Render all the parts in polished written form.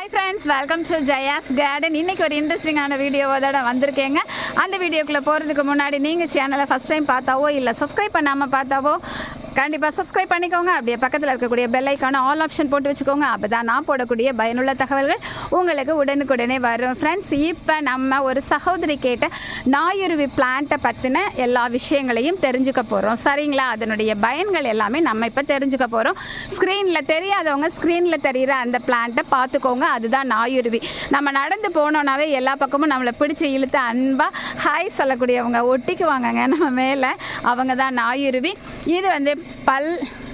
Hi friends, welcome to Jaya's garden. இன்றைக்கி ஒரு இன்ட்ரெஸ்டிங்கான வீடியோவோட வந்திருக்கேங்க. அந்த வீடியோக்குள்ளே போகிறதுக்கு முன்னாடி நீங்கள் சேனலை ஃபஸ்ட் டைம் பார்த்தாவோ இல்லை சப்ஸ்கிரைப் பண்ணாமல் பார்த்தாவோ கண்டிப்பாக சப்ஸ்கிரைப் பண்ணிக்கோங்க. அப்படியே பக்கத்தில் இருக்கக்கூடிய பெல் ஐக்கான ஆல் ஆப்ஷன் போட்டு வச்சுக்கோங்க. அப்போ தான் நான் போடக்கூடிய பயனுள்ள தகவல்கள் உங்களுக்கு உடனுக்குடனே வரும். ஃப்ரெண்ட்ஸ், இப்போ நம்ம ஒரு சகோதரி கேட்ட நாயுருவி பிளான்ட்டை பற்றின எல்லா விஷயங்களையும் தெரிஞ்சுக்க போகிறோம். சரிங்களா? அதனுடைய பயன்கள் எல்லாமே நம்ம இப்போ தெரிஞ்சுக்க போகிறோம். ஸ்க்ரீனில் தெரியாதவங்க ஸ்க்ரீனில் தெரிகிற அந்த பிளான்ட்டை பார்த்துக்கோங்க. அதுதான் நாயுருவி. நம்ம நடந்து போனோன்னாவே எல்லா பக்கமும் நம்மளை பிடிச்சி இழுத்து அன்பாக ஹாய் சொல்லக்கூடியவங்க ஒட்டிக்குவாங்கங்க நம்ம மேலே. அவங்க தான் நாயுருவி. இது வந்து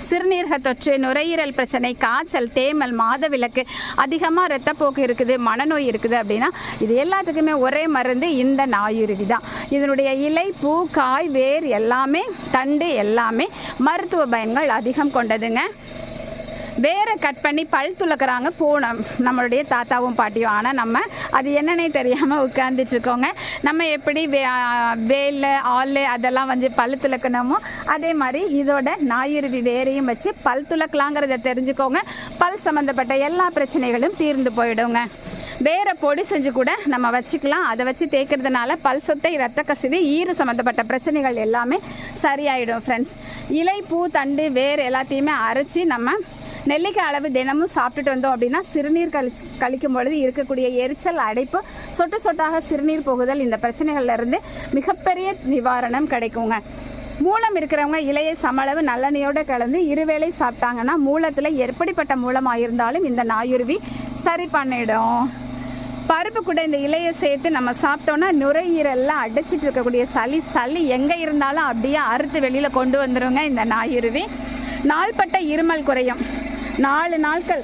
சிறுநீரக தொற்று, நுரையீரல் பிரச்சனை, காய்ச்சல், தேமல், மாதவிலக்கு, அதிகமாக இரத்தப்போக்கு இருக்குது, மனநோய் இருக்குது அப்படின்னா இது எல்லாத்துக்குமே ஒரே மருந்து இந்த நாயுருவி தான். இதனுடைய இலை, பூ, காய், வேர் எல்லாமே, தண்டு எல்லாமே மருத்துவ பயன்கள் அதிகம் கொண்டதுங்க. வேரை கட் பண்ணி பல் துளக்குறாங்க போனோம் நம்மளுடைய தாத்தாவும் பாட்டியும். ஆனால் நம்ம அது என்னன்னே தெரியாமல் உட்கார்ந்துட்டு இருக்கோங்க. நம்ம எப்படி வேல், ஆள் அதெல்லாம் வந்து பல் துளக்கணுமோ அதே மாதிரி இதோட நாயுருவி வேரையும் வச்சு பல் துளக்கலாங்கிறத தெரிஞ்சுக்கோங்க. பல் சம்மந்தப்பட்ட எல்லா பிரச்சனைகளும் தீர்ந்து போயிடுங்க. வேற பொடி செஞ்சு கூட நம்ம வச்சுக்கலாம். அதை வச்சு தேய்க்கிறதுனால பல் சொத்தை, இரத்த கசிவு, ஈறு சம்மந்தப்பட்ட பிரச்சனைகள் எல்லாமே சரியாயிடும். ஃப்ரெண்ட்ஸ், இலை, பூ, தண்டு, வேர் எல்லாத்தையுமே அரைச்சி நம்ம நெல்லிக்காய் அளவு தினமும் சாப்பிட்டுட்டு வந்தோம் அப்படின்னா சிறுநீர் கழிக்கும் பொழுது இருக்கக்கூடிய எரிச்சல், அடைப்பு, சொட்டு சொட்டாக சிறுநீர் போகுதல், இந்த பிரச்சனைகள்ல இருந்து மிகப்பெரிய நிவாரணம் கிடைக்குங்க. மூலம் இருக்கிறவங்க இலையை சமளவு நல்லெண்ணெயோடு கலந்து இருவேளை சாப்பிட்டாங்கன்னா மூலத்தில் எப்படிப்பட்ட மூலமாக இருந்தாலும் இந்த நாயுருவி சரி பண்ணிடும். பருப்பு கூட இந்த இலையை சேர்த்து நம்ம சாப்பிட்டோன்னா நுரையீரல்லாம் அடைச்சிட்டு இருக்கக்கூடிய சளி எங்கே இருந்தாலும் அப்படியே அறுத்து வெளியில் கொண்டு வந்துடுங்க இந்த நாயுருவி. நாள்பட்ட இருமல் குறையும். 4 நாட்கள்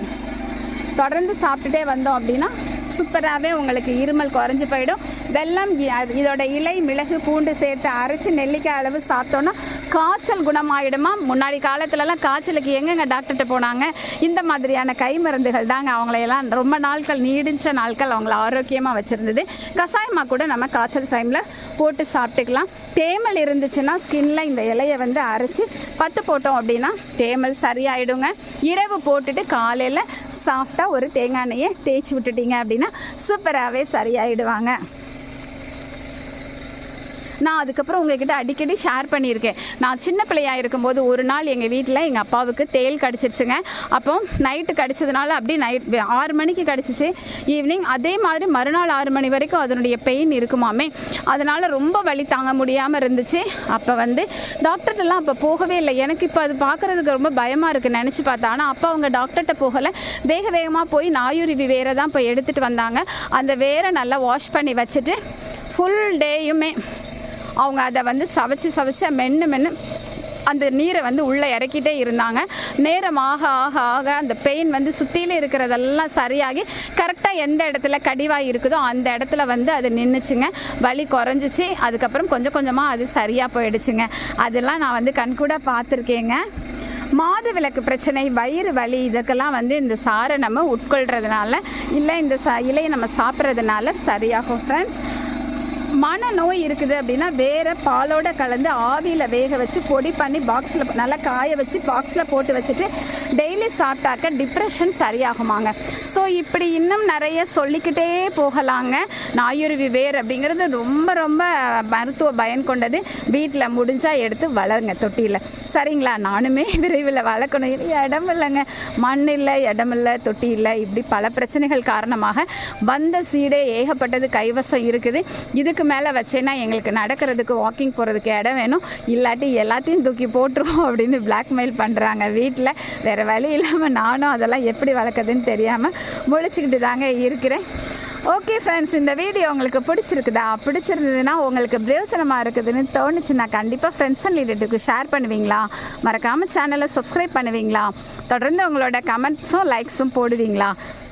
தொடர்ந்து சாப்பிட்டுட்டே வந்தோம் அப்படின்னா சூப்பராகவே உங்களுக்கு இருமல் குறைஞ்சி போயிடும். வெல்லம், இதோட இலை, மிளகு, பூண்டு சேர்த்து அரைச்சி நெல்லிக்காய் அளவு சாப்பிட்டோன்னா காய்ச்சல் குணமாயிடுமா. முன்னாடி காலத்துலலாம் காய்ச்சலுக்கு எங்கெங்க டாக்டர்கிட்ட போனாங்க? இந்த மாதிரியான கை மருந்துகள் தாங்க அவங்களையெல்லாம் ரொம்ப நாட்கள், நீடிச்ச நாட்கள் அவங்கள ஆரோக்கியமாக வச்சுருந்தது. கஷாயமாக கூட நம்ம காய்ச்சல் டைமில் போட்டு சாப்பிட்டுக்கலாம். தேமல் இருந்துச்சுன்னா ஸ்கின்ல இந்த இலையை வந்து அரைச்சி பத்து போட்டோம் அப்படின்னா தேமல் சரியாயிடுங்க. இரவு போட்டுட்டு காலையில் சாஃப்டாக ஒரு தேங்காய் எண்ணெயை தேய்ச்சி விட்டுட்டீங்க அப்படின்னா சூப்பராகவே சரியாயிடுவாங்க. நான் அதுக்கப்புறம் உங்ககிட்ட அடிக்கடி ஷேர் பண்ணியிருக்கேன். நான் சின்ன பிள்ளையாக இருக்கும்போது ஒரு நாள் எங்கள் வீட்டில் எங்கள் அப்பாவுக்கு தேள் கடிச்சிருச்சுங்க. அப்போ நைட்டு கடிச்சதுனால அப்படி 6 மணிக்கு கடிச்சிச்சு ஈவினிங். அதே மாதிரி மறுநாள் 6 மணி வரைக்கும் அதனுடைய பெயின் இருக்குமாமே. அதனால் ரொம்ப வலி தாங்க முடியாமல் இருந்துச்சு. அப்போ வந்து டாக்டர்கிட்டலாம் அப்போ போகவே இல்லை. எனக்கு இப்போ அது பார்க்குறதுக்கு ரொம்ப பயமாக இருக்குது நினச்சி பார்த்தா. ஆனால் அப்போ அவங்க டாக்டர்கிட்ட போகலை. வேகமாக போய் நாயுருவி வேரை தான் போய் எடுத்துகிட்டு வந்தாங்க. அந்த வேரை நல்லா வாஷ் பண்ணி வச்சுட்டு ஃபுல் டேயுமே அவங்க அதை வந்து சவைச்சு மென்று அந்த நீரை வந்து உள்ளே இறக்கிட்டே இருந்தாங்க. நேரம் ஆக ஆக ஆக அந்த பெயின் வந்து சுற்றியில் இருக்கிறதெல்லாம் சரியாகி கரெக்டாக எந்த இடத்துல கடிவாய் இருக்குதோ அந்த இடத்துல வந்து அது நின்றுச்சுங்க. வலி குறைஞ்சிச்சு. அதுக்கப்புறம் கொஞ்சம் கொஞ்சமாக அது சரியாக போயிடுச்சுங்க. அதெல்லாம் நான் வந்து கண்கூட பார்த்துருக்கேங்க. மாதவிலக்கு பிரச்சனை, வயிறு வலி, இதுக்கெல்லாம் வந்து இந்த சாரை நம்ம உட்கொள்கிறதுனால இல்லை இந்த இலையை நம்ம சாப்பிட்றதுனால சரியாகும். ஃப்ரெண்ட்ஸ், மனநோய் இருக்குது அப்படின்னா வேற பாலோட கலந்து ஆவியில் வேக வச்சு பொடி பண்ணி பாக்ஸில் நல்லா காய வச்சு பாக்ஸில் போட்டு வச்சுட்டு டெய்லி சாப்பிட்டாக்க டிப்ரெஷன் சரியாகுமாங்க. ஸோ இப்படி இன்னும் நிறைய சொல்லிக்கிட்டே போகலாங்க. நாயுருவி வேர் அப்படிங்கிறது ரொம்ப ரொம்ப மருத்துவ பயன் கொண்டது. வீட்டில் முடிஞ்சால் எடுத்து வளருங்க தொட்டியில். சரிங்களா? நானுமே விரைவில் வளர்க்கணும். இடம் இல்லைங்க, மண் இல்லை, இடம் இல்லை, தொட்டி இல்லை, இப்படி பல பிரச்சனைகள் காரணமாக வந்த சீடே ஏகப்பட்டது கைவசம் இருக்குது. இதுக்கு மேலே வச்சேன்னா எங்களுக்கு நடக்கிறதுக்கு, வாக்கிங் போகிறதுக்கு இடம் வேணும், இல்லாட்டி எல்லாத்தையும் தூக்கி போட்டுருவோம் அப்படின்னு பிளாக்மெயில் பண்ணுறாங்க வீட்டில். வேறு வழி இல்லாமல் நானும் அதெல்லாம் எப்படி வளர்க்குறதுன்னு தெரியாமல் முழிச்சிக்கிட்டு தாங்க இருக்கிறேன். ஓகே ஃப்ரெண்ட்ஸ், இந்த வீடியோ உங்களுக்கு பிடிச்சிருந்ததுன்னா உங்களுக்கு பிரயோஜனமாக இருக்குதுன்னு தோணுச்சுன்னா கண்டிப்பாக ஃப்ரெண்ட்ஸ் அண்ட் ரிலேட்டிவ்க்கு ஷேர் பண்ணுவீங்களா? மறக்காமல் சேனலை சப்ஸ்கிரைப் பண்ணுவீங்களா? தொடர்ந்து உங்களோட கமெண்ட்ஸும் லைக்ஸும்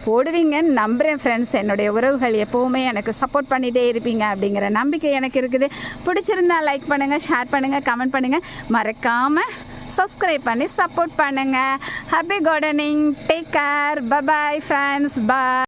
போடுவீங்கன்னு நம்புகிறேன். ஃப்ரெண்ட்ஸ், என்னுடைய உறவுகள் எப்போவுமே எனக்கு சப்போர்ட் பண்ணிகிட்டே இருப்பீங்க அப்படிங்கிற நம்பிக்கை எனக்கு இருக்குது. பிடிச்சிருந்தா லைக் பண்ணுங்கள், ஷேர் பண்ணுங்கள், கமெண்ட் பண்ணுங்கள். மறக்காமல் சப்ஸ்கிரைப் பண்ணி சப்போர்ட் பண்ணுங்கள். Happy gardening. Take care. Bye friends. பாய்.